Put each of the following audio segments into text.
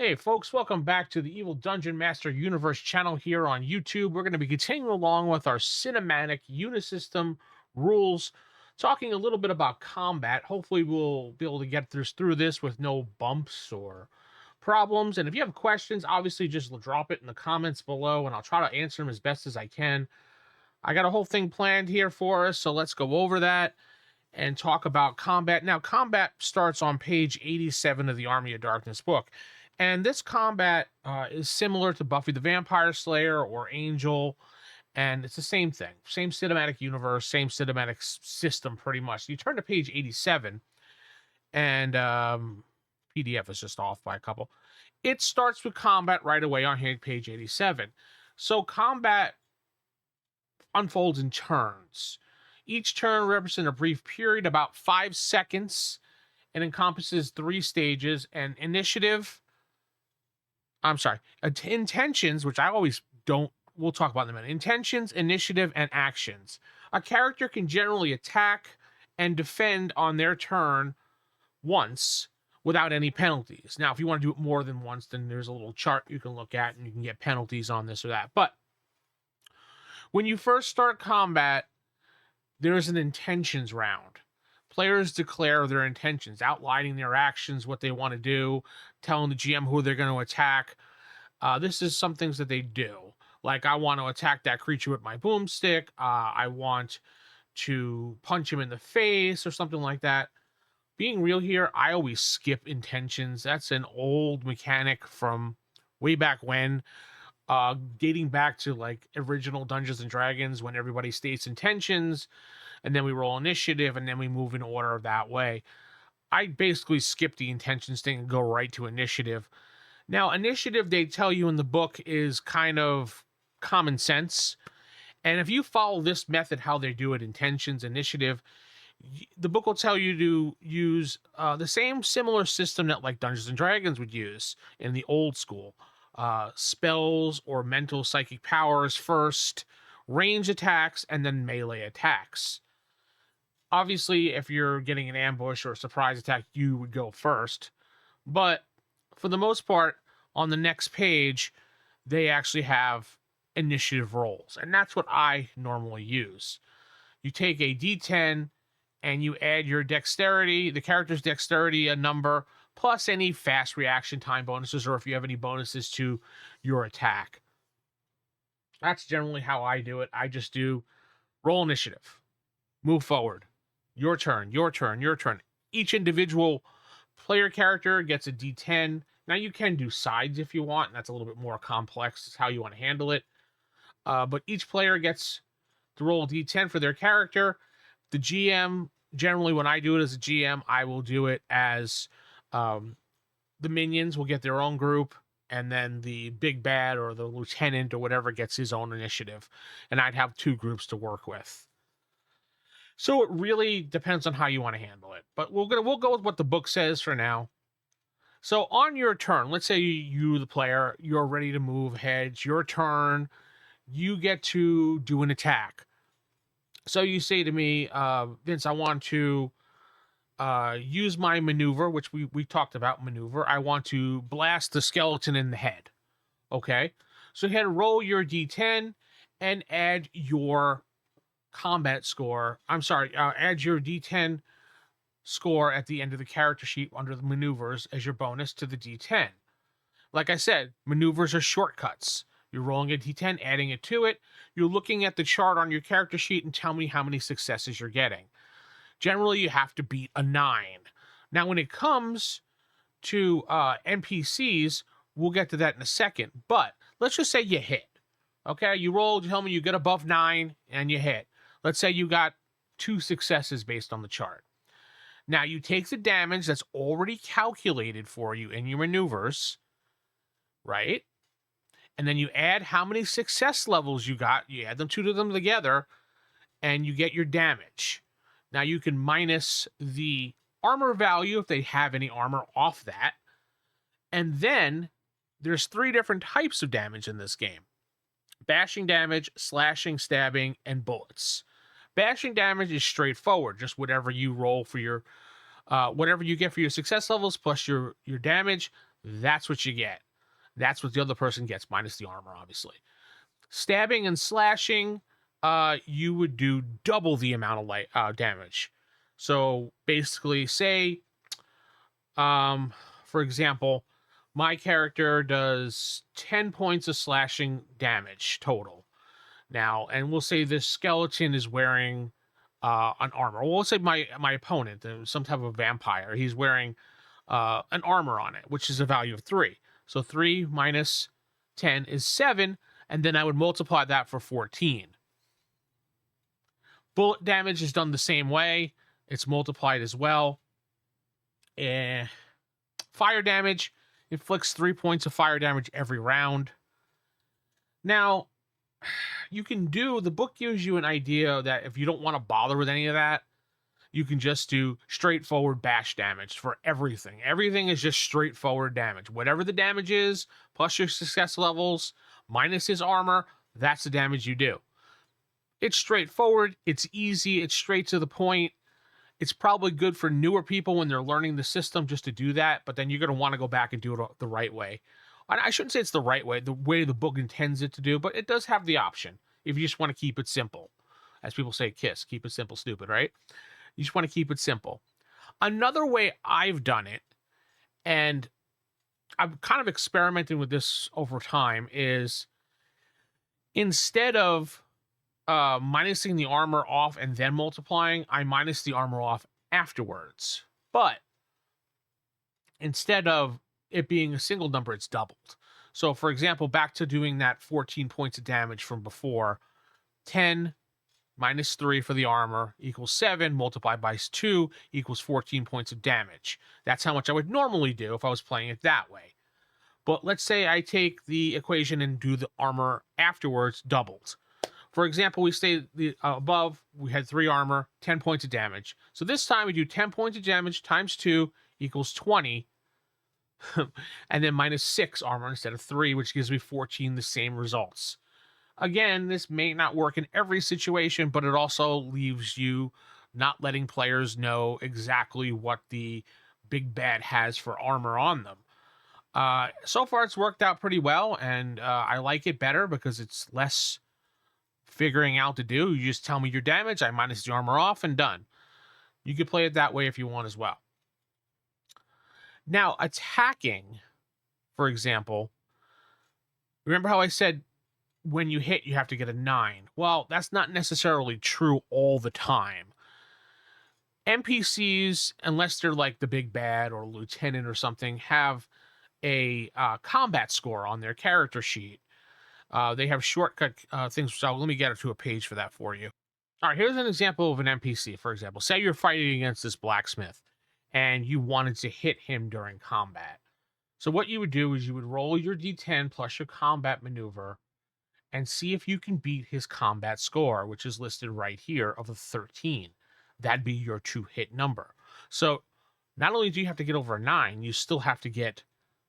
Hey folks, welcome back to the Evil Dungeon Master Universe channel here on YouTube. We're going to be continuing along with our cinematic Unisystem rules, talking a little bit about combat. Hopefully we'll be able to get through this with no bumps or problems. And if you have questions, obviously just drop it in the comments below and I'll try to answer them as best as I can. I got a whole thing planned here for us, so let's go over that and talk about combat. Now, combat starts on page 87 of the Army of Darkness book. And this combat is similar to Buffy the Vampire Slayer or Angel, and it's the same thing. Same cinematic universe, same cinematic system, pretty much. You turn to page 87, and PDF is just off by a couple. It starts with combat right away on here, page 87. So combat unfolds in turns. Each turn represents a brief period, about 5 seconds, and encompasses 3 stages. And intentions, which I always don't, we'll talk about in a minute. Intentions, initiative, and actions. A character can generally attack and defend on their turn once without any penalties. Now, if you want to do it more than once, then there's a little chart you can look at and you can get penalties on this or that. But when you first start combat, there is an intentions round. Players declare their intentions, outlining their actions, what they want to do, telling the GM who they're going to attack. This is some things that they do. Like, I want to attack that creature with my boomstick. I want to punch him in the face or something like that. Being real here, I always skip intentions. That's an old mechanic from way back when. Dating back to like original Dungeons and Dragons when everybody states intentions and then we roll initiative and then we move in order that way. I basically skip the intentions thing and go right to initiative. Now, initiative, they tell you in the book, is kind of common sense. And if you follow this method, how they do it, intentions, initiative, the book will tell you to use the same similar system that like Dungeons and Dragons would use in the old school. Spells or mental psychic powers first, range attacks, and then melee attacks. Obviously, if you're getting an ambush or a surprise attack, you would go first. But for the most part, on the next page, they actually have initiative rolls. And that's what I normally use. You take a d10 and you add your dexterity, the character's dexterity, a number, plus any fast reaction time bonuses, or if you have any bonuses to your attack. That's generally how I do it. I just do roll initiative, move forward, your turn, your turn, your turn. Each individual player character gets a d10. Now, you can do sides if you want, and that's a little bit more complex. It's how you want to handle it. But each player gets to roll a d10 for their character. The GM, generally when I do it as a GM, I will do it as the minions will get their own group, and then the big bad or the lieutenant or whatever gets his own initiative. And I'd have 2 groups to work with. So it really depends on how you want to handle it. But we'll go with what the book says for now. So on your turn, let's say you, the player, you're ready to move ahead. It's your turn. You get to do an attack. So you say to me, Vince, I want to use my maneuver, which we talked about maneuver. I want to blast the skeleton in the head. Okay. So you had to roll your d10 and add your combat score. Add your d10 score at the end of the character sheet under the maneuvers as your bonus to the d10. Like I said, maneuvers are shortcuts. You're rolling a d10, adding it to it. You're looking at the chart on your character sheet and tell me how many successes you're getting. Generally, you have to beat a 9. Now, when it comes to NPCs, we'll get to that in a second. But let's just say you hit. Okay, you roll, tell me you get above 9, and you hit. Let's say you got 2 successes based on the chart. Now, you take the damage that's already calculated for you in your maneuvers, right? And then you add how many success levels you got. You add them 2 of them together, and you get your damage. Now, you can minus the armor value if they have any armor off that. And then there's 3 different types of damage in this game. Bashing damage, slashing, stabbing, and bullets. Bashing damage is straightforward, just whatever you roll for your, whatever you get for your success levels plus your damage. That's what you get. That's what the other person gets, minus the armor, obviously. Stabbing and slashing, you would do double the amount of damage. So basically, say, for example, my character does 10 points of slashing damage total. Now, and we'll say this skeleton is wearing an armor. Well, we'll say my opponent, some type of vampire, he's wearing an armor on it, which is a value of 3. So 3 minus 10 is 7, and then I would multiply that for 14. Bullet damage is done the same way. It's multiplied as well. Fire damage inflicts 3 points of fire damage every round. Now, the book gives you an idea that if you don't want to bother with any of that, you can just do straightforward bash damage for everything. Everything is just straightforward damage. Whatever the damage is, plus your success levels, minus his armor, that's the damage you do. It's straightforward, it's easy, it's straight to the point. It's probably good for newer people when they're learning the system just to do that, but then you're going to want to go back and do it the right way. And I shouldn't say it's the right way the book intends it to do, but it does have the option if you just want to keep it simple. As people say, KISS, keep it simple, stupid, right? You just want to keep it simple. Another way I've done it, and I'm kind of experimenting with this over time, is instead of minusing the armor off and then multiplying, I minus the armor off afterwards. But instead of it being a single number, it's doubled. So, for example, back to doing that 14 points of damage from before, 10 minus 3 for the armor equals 7, multiplied by 2 equals 14 points of damage. That's how much I would normally do if I was playing it that way. But let's say I take the equation and do the armor afterwards doubled. For example, we say above, we had 3 armor, 10 points of damage. So this time we do 10 points of damage times 2 equals 20. And then minus 6 armor instead of 3, which gives me 14, the same results. Again, this may not work in every situation, but it also leaves you not letting players know exactly what the big bad has for armor on them. So far, it's worked out pretty well, and I like it better because it's less figuring out to do. You just tell me your damage, I minus the armor off, and done. You can play it that way if you want as well. Now, attacking, for example, remember how I said when you hit, you have to get a 9? Well, that's not necessarily true all the time. NPCs, unless they're like the big bad or lieutenant or something, have a combat score on their character sheet. They have shortcut things. So let me get to a page for that for you. All right, here's an example of an NPC, for example. Say you're fighting against this blacksmith and you wanted to hit him during combat. So what you would do is you would roll your d10 plus your combat maneuver and see if you can beat his combat score, which is listed right here of a 13. That'd be your 2-hit number. So not only do you have to get over a 9, you still have to get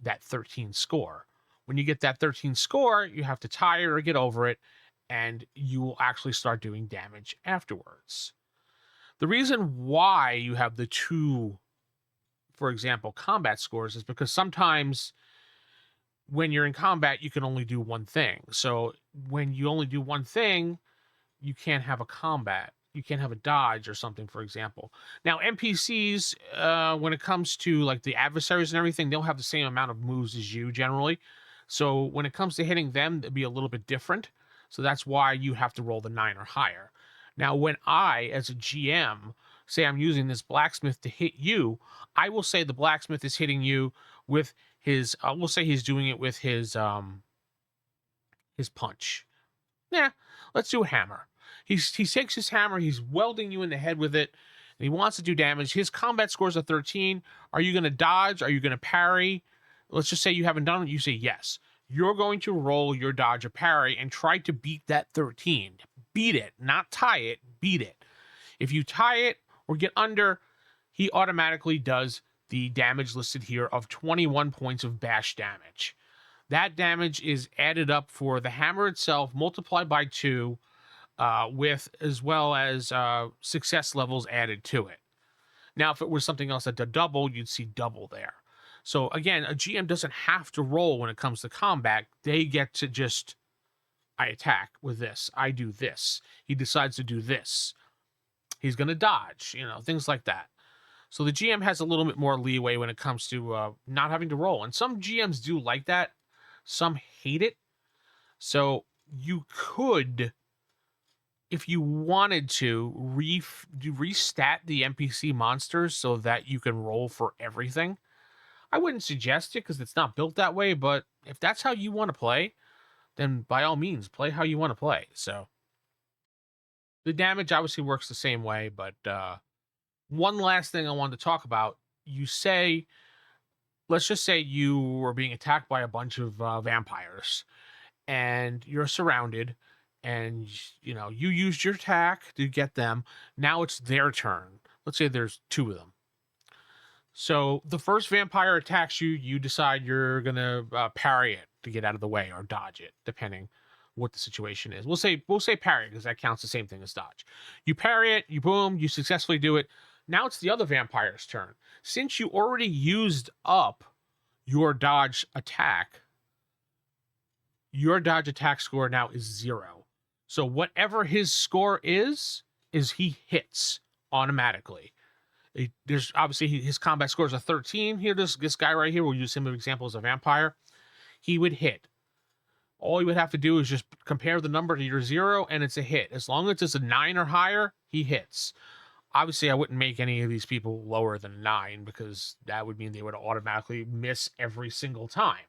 that 13 score. When you get that 13 score, you have to tie it or get over it, and you will actually start doing damage afterwards. The reason why you have the 2, for example, combat scores is because sometimes when you're in combat, you can only do one thing. So when you only do one thing, you can't have a combat. You can't have a dodge or something, for example. Now, NPCs, when it comes to like the adversaries and everything, they'll have the same amount of moves as you generally. So when it comes to hitting them, it'll be a little bit different. So that's why you have to roll the 9 or higher. Now, when I, as a GM, say I'm using this blacksmith to hit you, I will say the blacksmith is hitting you with his, we'll say he's doing it with his punch. Yeah, let's do a hammer. He takes his hammer, he's welding you in the head with it, and he wants to do damage. His combat score is a 13. Are you going to dodge? Are you going to parry? Let's just say you haven't done it. You say yes. You're going to roll your dodge or parry and try to beat that 13. Beat it, not tie it, beat it. If you tie it or get under, he automatically does the damage listed here of 21 points of bash damage. That damage is added up for the hammer itself, multiplied by 2, with as well as success levels added to it. Now, if it was something else that did double, you'd see double there. So again, a GM doesn't have to roll when it comes to combat. They get to just, I attack with this, I do this. He decides to do this. He's going to dodge, things like that. So the GM has a little bit more leeway when it comes to not having to roll. And some GMs do like that. Some hate it. So you could, if you wanted to, restat the NPC monsters so that you can roll for everything. I wouldn't suggest it because it's not built that way, but if that's how you want to play, then by all means, play how you want to play. So the damage obviously works the same way, but one last thing I wanted to talk about. Let's just say you were being attacked by a bunch of vampires, and you're surrounded, and you used your attack to get them. Now it's their turn. Let's say there's two of them. So the first vampire attacks you, you decide you're gonna parry it to get out of the way, or dodge it, depending what the situation is. We'll say parry because that counts the same thing as dodge. You parry it, you boom, you successfully do it. Now it's the other vampire's turn. Since you already used up your dodge attack, your dodge attack score now is 0. So whatever his score is he hits automatically. There's obviously his combat score is a 13. Here, this guy right here, we'll use him as an example as a vampire. He would hit. All you would have to do is just compare the number to your 0, and it's a hit. As long as it's a 9 or higher, he hits. Obviously, I wouldn't make any of these people lower than 9 because that would mean they would automatically miss every single time.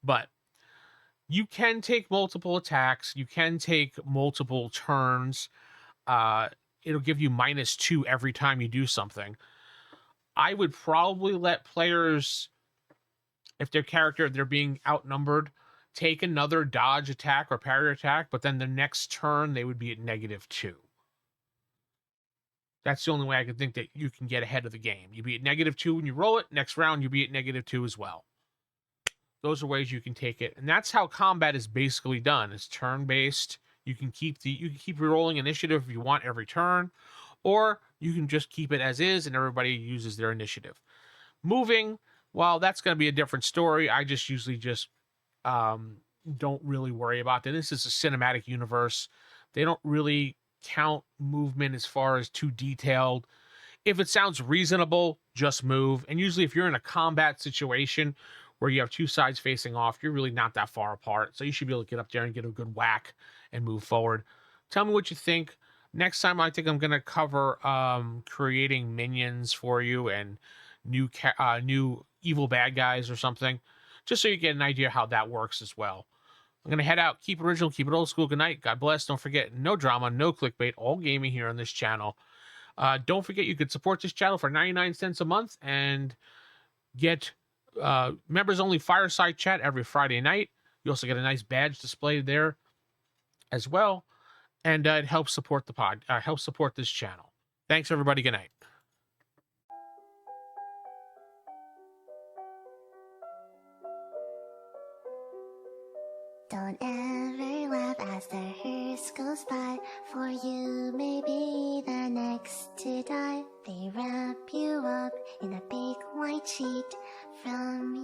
But you can take multiple attacks. You can take multiple turns. It'll give you -2 every time you do something. I would probably let players, if they're being outnumbered, take another dodge attack or parry attack, but then the next turn they would be at -2. That's the only way I can think that you can get ahead of the game. You'd be at -2 when you roll it. Next round, you'd be at -2 as well. Those are ways you can take it, and that's how combat is basically done. It's turn-based. You can keep rolling initiative if you want every turn, or you can just keep it as is and everybody uses their initiative. Moving, well, that's going to be a different story. I just usually don't really worry about that. This is a cinematic universe. They don't really count movement as far as too detailed. If it sounds reasonable, just move. And usually if you're in a combat situation where you have two sides facing off, you're really not that far apart. So you should be able to get up there and get a good whack and move forward. Tell me what you think. Next time, I think I'm going to cover creating minions for you and new evil bad guys or something, just so you get an idea how that works as well. I'm going to head out. Keep it original, keep it old school. Good night. God bless. Don't forget, no drama, no clickbait, all gaming here on this channel. Don't forget, you could support this channel for 99 cents a month and get members only fireside chat every Friday night. You also get a nice badge displayed there as well, and it helps support helps support this channel. Thanks everybody. Good night. Don't ever laugh as the hearse goes by, for you may be the next to die. They wrap you up in a big white sheet from